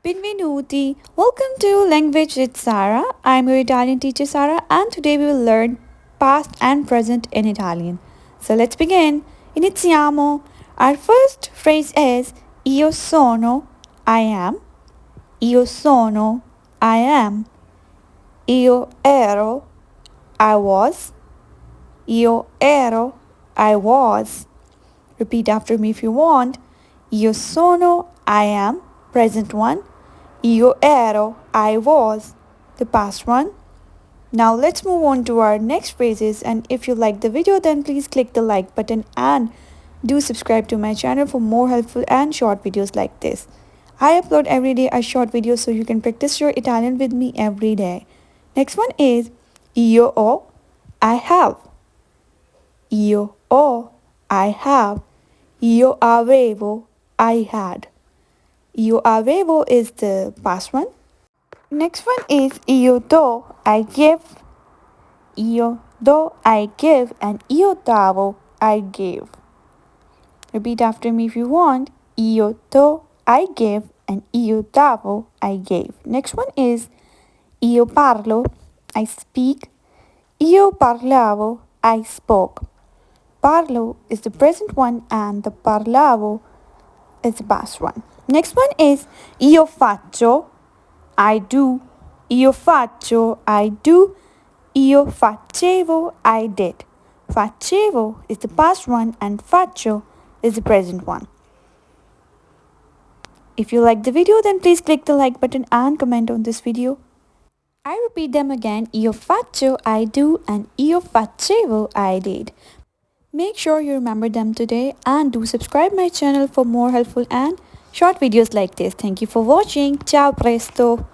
Benvenuti. Welcome to Language with Sara. I'm your Italian teacher Sara and today we will learn past and present in Italian. So let's begin. Iniziamo. Our first phrase is io sono, I am. Io sono, I am. Io ero, I was. Io ero, I was. Repeat after me if you want. Io sono, I am. Present one. Io ero, I was, the past one. Now let's move on to our next phrases, and if you like the video then please click the like button and do subscribe to my channel for more helpful and short videos like this. I upload every day a short video so you can practice your Italian with me every day. Next one is io ho, I have. Io ho, I have. Io avevo, I had. Io avevo is the past one. Next one is io do, I give. Io do, I give, and io davo, I gave. Repeat after me if you want. Io do, I give, and io davo, I gave. Next one is io parlo, I speak. Io parlavo, I spoke. Parlo is the present one and the parlavo is the past one. Next one is io faccio, I do. Io faccio, I do. Io facevo, I did. Facevo is the past one and faccio is the present one. If you like the video then please click the like button and comment on this video. I repeat them again. Io faccio, I do, and io facevo, I did. Make sure you remember them today and do subscribe my channel for more helpful and short videos like this. Thank you for watching. Ciao presto.